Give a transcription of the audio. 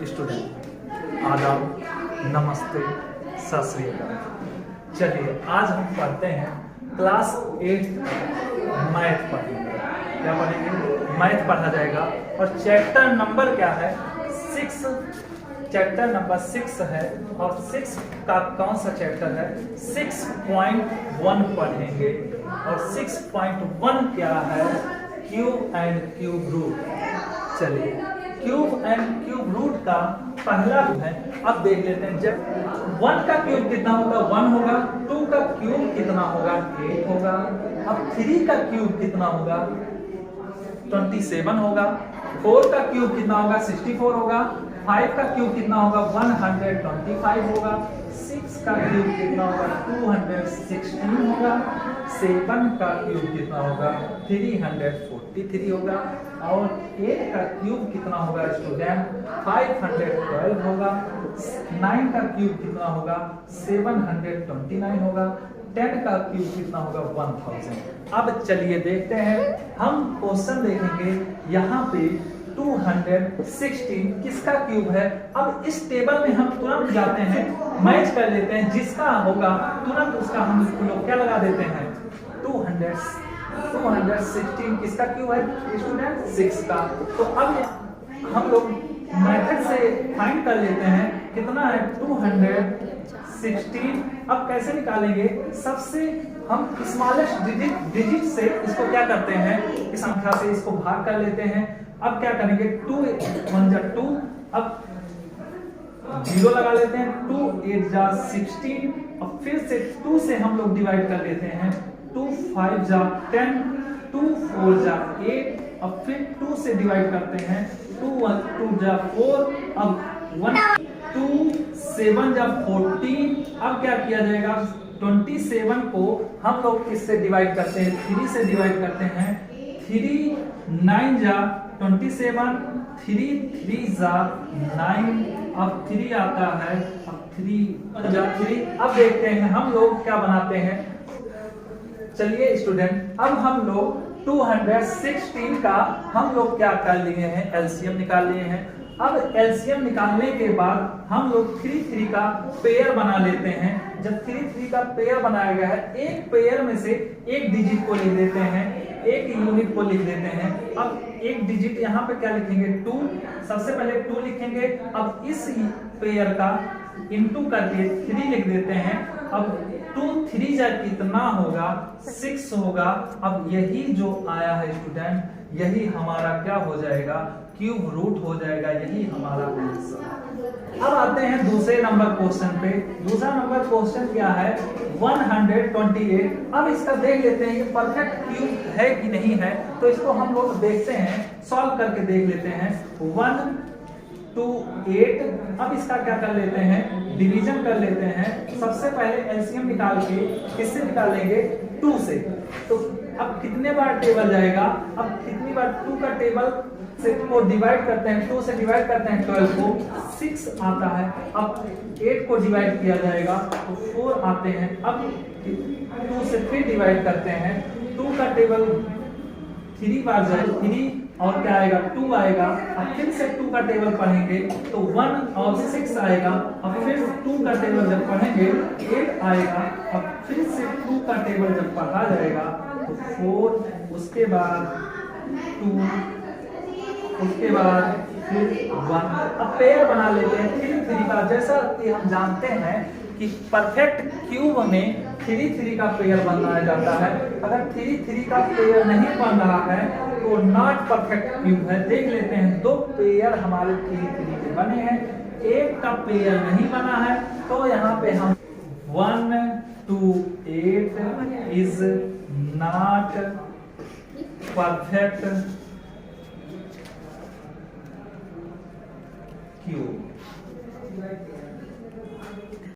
Student आदाब, नमस्ते, सत श्री अकाल। चलिए आज हम पढ़ते हैं क्लास 8 मैथ पढ़ेंगे। क्या पढ़ेंगे? मैथ पढ़ा जाएगा और चैप्टर नंबर क्या है? 6। चैप्टर नंबर 6 है और 6 का कौन सा चैप्टर है? 6.1 पढ़ेंगे और 6.1 क्या है? Cube and cube root. चलिए क्यूब एंड क्यूब रूट का पहला है। अब देख लेते हैं, जब 1 का क्यूब कितना होगा? 1 होगा। 2 का क्यूब कितना होगा? 8 होगा। अब 3 का क्यूब कितना होगा? 27 होगा। 4 का क्यूब कितना होगा? 64 होगा। 5 का क्यूब कितना होगा? 125 होगा। 6 का क्यूब कितना होगा? 216 होगा। 7 का क्यूब कितना होगा? 343 होगा। और 8 का क्यूब कितना होगा स्टूडेंट? 512 होगा। 9 का क्यूब कितना होगा? 729 होगा। 10 का क्यूब कितना होगा? 1000। अब चलिए देखते हैं, हम क्वेश्चन देखेंगे। यहाँ पे 216 किसका क्यूब है? अब इस टेबल में हम तुरंत जाते हैं, मैच कर लेते हैं, जिसका होगा तुरंत उसका हम लोग क्या लगा देते हैं? 216 किसका क्यूब है स्टूडेंट? 6 का। तो अब हम लोग मेथड से फाइंड कर लेते हैं कितना है? 216। अब कैसे निकालेंगे? सबसे हम स्मॉलेस्ट डिजिट से इसको क्या करते हैं? इस संख्या से इसको भाग कर लेते हैं। अब क्या करेंगे? 2 1 जा 2। अब 0 लगा लेते हैं। 2 8 जा 16। अब फिर से 2 से हम लोग डिवाइड कर लेते हैं। 2 5 जा 10। 2 4 जा 8। अब फिर 2 से डिवाइड करते हैं। 2 जा 4। अब 2 7 जा 14। अब क्या किया जाएगा? 27 को हम लोग किससे डिवाइड करते हैं? 3 से डिवाइड करते हैं। 3 9 जा 27। 3 3 जा 9। अब 3 आता है। अब 3 जा 3। अब देखते हैं हम लोग क्या बनाते हैं। चलिए स्टूडेंट, अब हम लोग 216 का हम लोग क्या कर लिए हैं? एलसीएम निकाल लिए हैं। अब एलसीएम निकालने के बाद हम लोग 3 3 का पेयर बना लेते हैं। जब 3 3 का पेयर बनाया गया है, एक पेयर में से एक डिजिट को लिख देते हैं, एक यूनिट को लिख देते हैं। अब एक डिजिट यहाँ पे क्या लिखेंगे? 2। सबसे पहले 2 लिखेंगे। अब इस पेयर का इनटू करके 3 लिख देते हैं। अब 2 3 जा कितना होगा? 6 होगा। अब यही जो आया है स्टूडेंट, यही हमारा क्या हो जाएगा? क्यूब रूट हो जाएगा। यही हमारा आंसर। अब आते हैं दूसरे नंबर क्वेश्चन पे। दूसरा नंबर क्वेश्चन क्या है? 128। अब इसका देख लेते हैं ये परफेक्ट क्यूब है कि नहीं है। तो इसको हम लोग देखते हैं, सॉल्व करके देख लेते हैं। 1 2 8। अब इसका क्या कर लेते हैं? डिवीजन कर लेते हैं। सबसे पहले एलसीएम निकाल के किससे निकालेंगे? 2 से। तो अब कितने बार टेबल जाएगा? अब कितनी बार 2 का टेबल से को डिवाइड करते हैं, 2 से डिवाइड करते हैं 12 को, 6 आता है। अब 8 को डिवाइड किया जाएगा तो 4 आते हैं। अब 2 से फिर डिवाइड करते हैं। 2 का टेबल 3 बार जाएगा, 3 और क्या आएगा? 2 आएगा। अब फिर से 2 का टेबल पढ़ेंगे तो 1 और 6 आएगा। अब फिर 2 का टेबल जब पढ़ेंगे 8 आएगा। अब फिर से 2 का टेबल जब पढ़ा जाएगा तो 4, उसके बाद 2, उसके बाद फिर 1। अब पेयर बना लेते हैं 3 3 का। जैसा कि हम जानते हैं कि परफेक्ट क्यूब में 3 3 का पेयर बनाया जाता है। अगर 3 3 का पेयर नहीं बन रहा है तो नॉट परफेक्ट क्यूब है। देख लेते हैं, 2 पेयर हमारे 3 3 के बने हैं, एक का पेयर नहीं बना है। तो यहाँ पे हम 128 इज नॉट परफेक्ट क्यूब।